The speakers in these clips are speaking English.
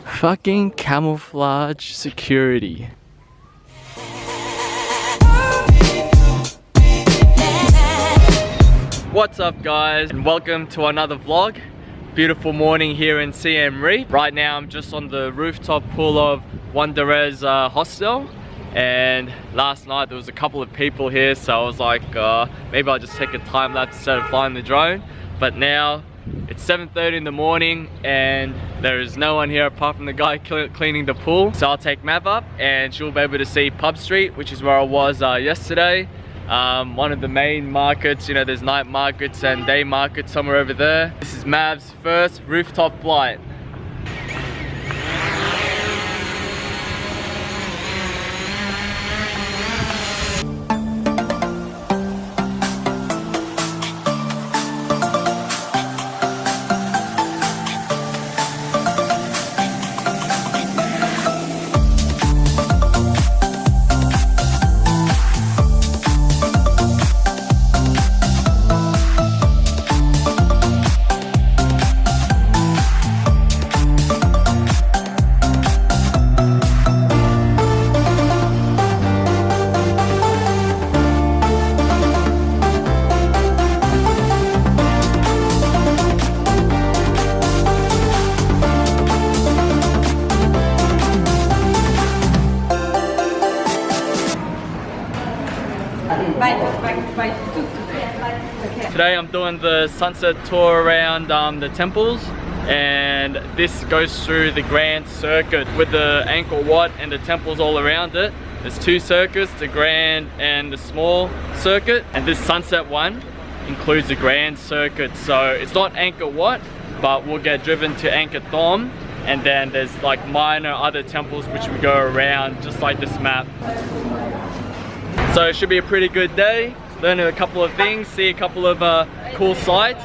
Fucking camouflage security. What's up guys, and welcome to another vlog. Beautiful morning here in Siem Reap. Right now I'm just on the rooftop pool of Wanderers hostel, and last night there was a couple of people here, so I was like maybe I'll just take a time lapse instead of flying the drone. But now it's 7:30 in the morning and there is no one here apart from the guy cleaning the pool. So I'll take Mav up and she'll be able to see Pub Street, which is where I was yesterday. One of the main markets, you know, there's night markets and day markets somewhere over there. This is Mav's first rooftop flight. Today I'm doing the sunset tour around the temples, and this goes through the grand circuit with the Angkor Wat and the temples all around it. There's two circuits, the grand and the small circuit, and this sunset one includes the grand circuit. So it's not Angkor Wat, but we'll get driven to Angkor Thom, and then there's like minor other temples which we go around just like this map. So it should be a pretty good day. Learning a couple of things, see a couple of cool sights,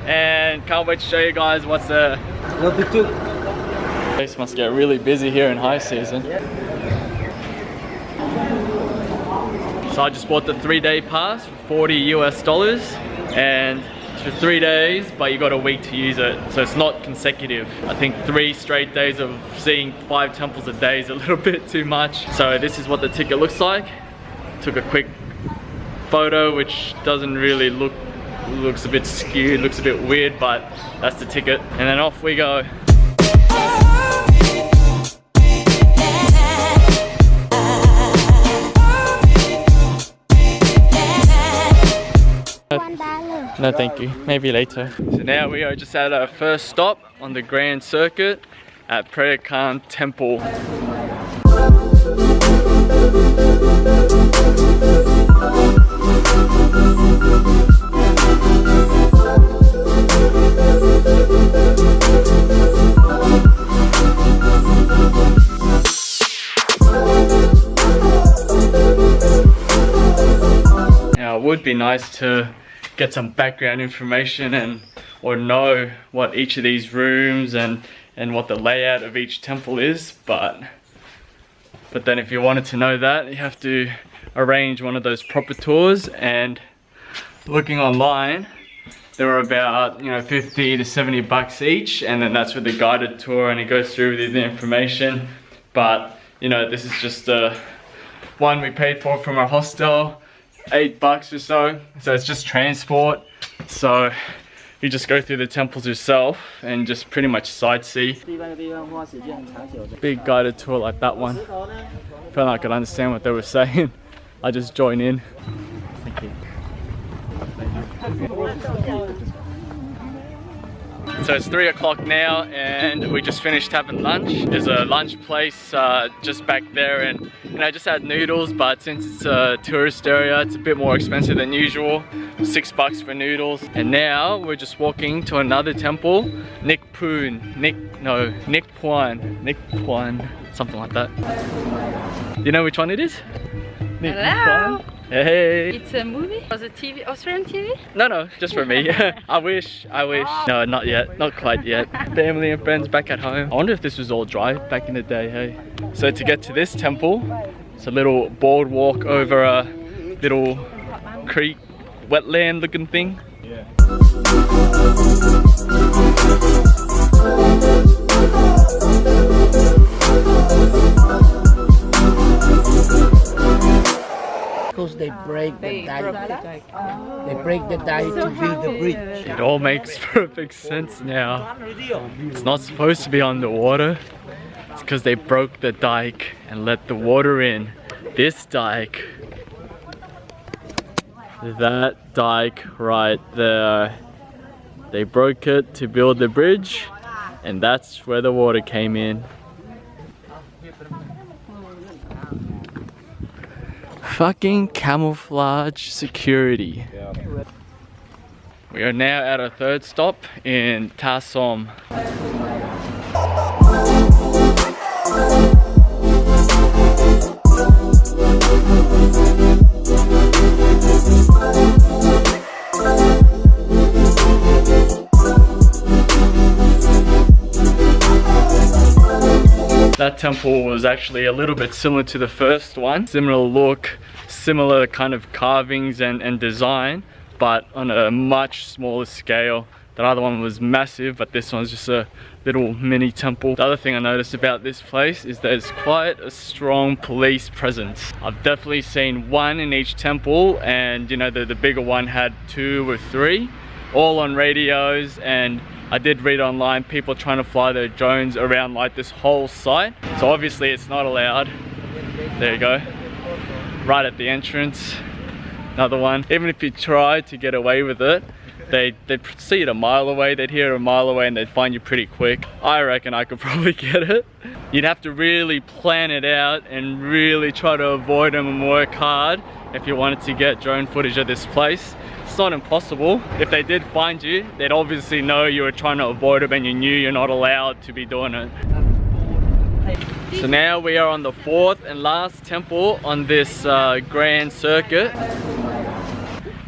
and can't wait to show you guys what's there. The place must get really busy here in high season. So I just bought the 3-day pass for $40 US, and it's for 3 days, but you got a week to use it, so it's not consecutive. I think 3 straight days of seeing 5 temples a day is a little bit too much. So this is what the ticket looks like. Took a quick photo, which doesn't really looks a bit skewed, looks a bit weird, but that's the ticket, and then off we go. No thank you, maybe later. So now we are just at our first stop on the grand circuit at Prekan Temple. Now it would be nice to get some background information or know what each of these rooms and what the layout of each temple is, but then if you wanted to know that, you have to arrange one of those proper tours, and looking online there are about, you know, 50 to 70 bucks each, and then that's with the guided tour and it goes through with the information. But you know, this is just the one we paid for from our hostel, $8 or so, so it's just transport. So you just go through the temples yourself and just pretty much sightsee. Big guided tour like that one. Felt like I could understand what they were saying. I just join in. Thank you. So it's 3 o'clock now and we just finished having lunch. There's a lunch place just back there, and you know, I just had noodles, but since it's a tourist area it's a bit more expensive than usual. $6 for noodles. And now we're just walking to another temple, Nikpuan, something like that. You know which one it is? Hello. Hey. It's a movie? Was it TV? Australian TV? No, just for me. I wish. No, not yet. Not quite yet. Family and friends back at home. I wonder if this was all dry back in the day, hey? So to get to this temple, it's a little boardwalk over a little creek, wetland looking thing. Yeah. dike. They break the dike to build the bridge. It all makes perfect sense now. It's not supposed to be underwater. It's because they broke the dike and let the water in. This dike, that dike right there, they broke it to build the bridge, and that's where the water came in. Fucking camouflage security. We are now at our third stop in Siem. That temple was actually a little bit similar to the first one. Similar look, similar kind of carvings and design, but on a much smaller scale. The other one was massive, but this one's just a little mini temple. The other thing I noticed about this place is there's quite a strong police presence. I've definitely seen one in each temple, and you know, the bigger one had 2 or 3, all on radios. And I did read online people trying to fly their drones around like this whole site. So obviously it's not allowed. There you go. Right at the entrance. Another one. Even if you try to get away with it, they'd see it a mile away, they'd hear it a mile away, and they'd find you pretty quick. I reckon I could probably get it. You'd have to really plan it out and really try to avoid them and work hard if you wanted to get drone footage of this place. It's not impossible. If they did find you, they'd obviously know you were trying to avoid them and you knew you're not allowed to be doing it. So now we are on the 4th and last temple on this grand circuit.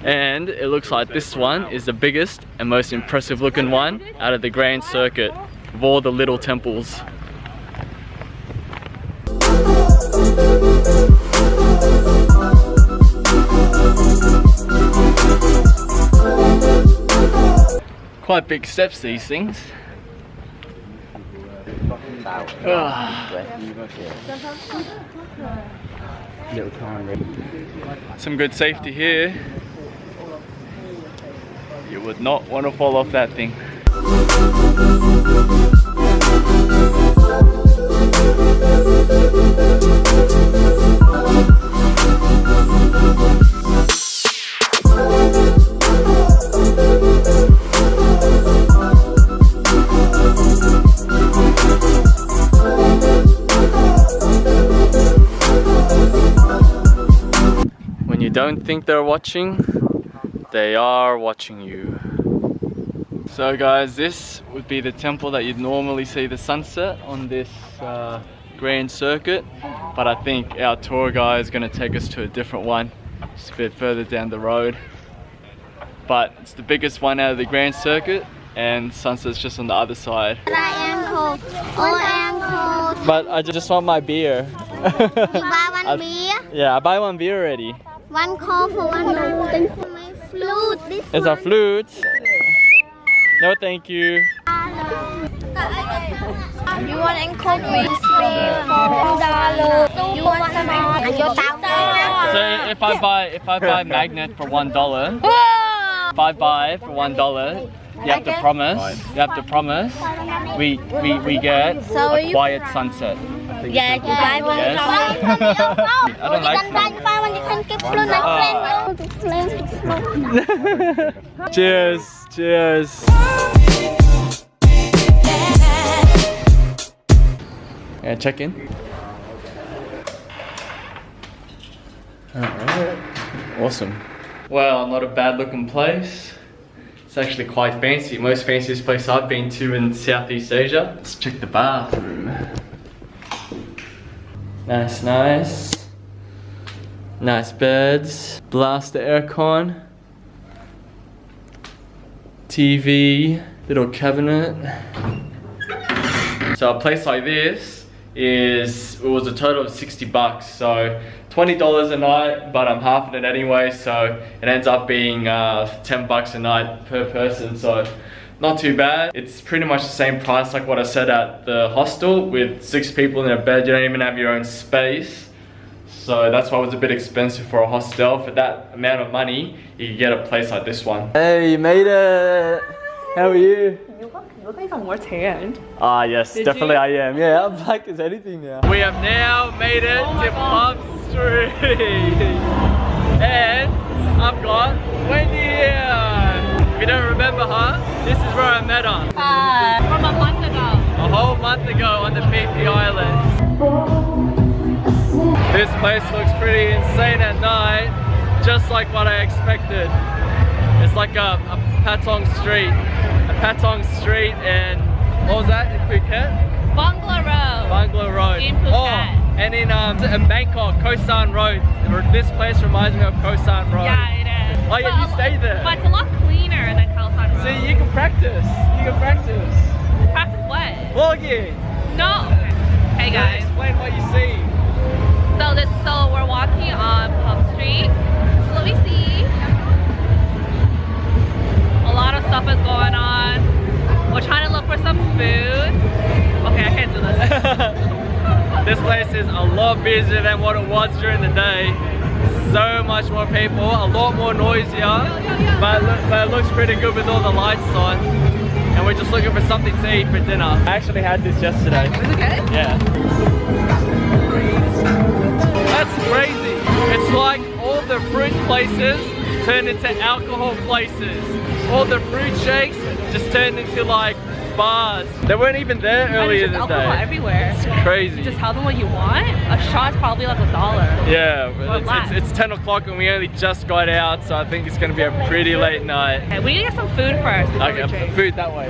And it looks like this one is the biggest and most impressive looking one out of the grand circuit of all the little temples. Quite big steps, these things. Some good safety here. You would not want to fall off that thing. When you don't think they're watching, they are watching you. So guys, this would be the temple that you'd normally see the sunset on this grand circuit, but I think our tour guide is going to take us to a different one just a bit further down the road. But it's the biggest one out of the grand circuit, and sunset's just on the other side. But I just want my beer. You buy one beer? Yeah, I buy one beer already. One call for one flute. It's a flute. No, thank you. You want Angkor with $3, $4. You want some So if I buy magnet for $1, if I buy for $1, you have to promise. You have to promise. We get a quiet sunset. Yeah, you buy one. Yes. I don't like flute. Cheers, cheers. Yeah, check in. Alright, awesome. Well, not a bad looking place. It's actually quite fancy. Most fanciest place I've been to in Southeast Asia. Let's check the bathroom. Nice, nice. Nice beds. Blast the aircon. TV. Little cabinet. So a place like this was a total of $60, so $20 a night, but I'm half it anyway, so it ends up being $10 a night per person, so not too bad. It's pretty much the same price like what I said at the hostel, with 6 people in a bed. You don't even have your own space, So that's why it was a bit expensive for a hostel. For that amount of money, you could get a place like this one. Hey, you made it! How are you? You look like I'm more tanned. Ah yes, definitely I am. Yeah, I'm black as anything now. We have now made it to Palm Street. And I've got Wendy here. If you don't remember her, this is where I met her. From a month ago. A whole month ago on the PP Islands. This place looks pretty insane at night, just like what I expected. It's like a Patong Street. A Patong Street and, what was that, in Phuket? Bangla Road. Bangla Road. In Phuket. Oh, and in Bangkok, Koh San Road. This place reminds me of Koh San Road. Yeah, it is. Oh yeah, you stayed there. But it's a lot cleaner than Koh San Road. See, you can practice. You can practice. Practice what? Vlogging. No. Hey guys. Explain what you see. So we're walking on Palm Street. So let me see. A lot of stuff is going on. We're trying to look for some food. Okay, I can't do this. This place is a lot busier than what it was during the day. So much more people, a lot more noisier. But it looks pretty good with all the lights on. And we're just looking for something to eat for dinner. I actually had this yesterday. Is it good? Yeah. That's crazy. It's like all the fruit places turned into alcohol places. All the fruit shakes just turned into like bars. They weren't even there earlier in the day. Alcohol everywhere. It's crazy. You just tell them what you want. A shot's probably like $1. Yeah, but it's 10 o'clock and we only just got out, so I think it's gonna be a pretty late night. Okay, we need to get some food first. Okay, food that way.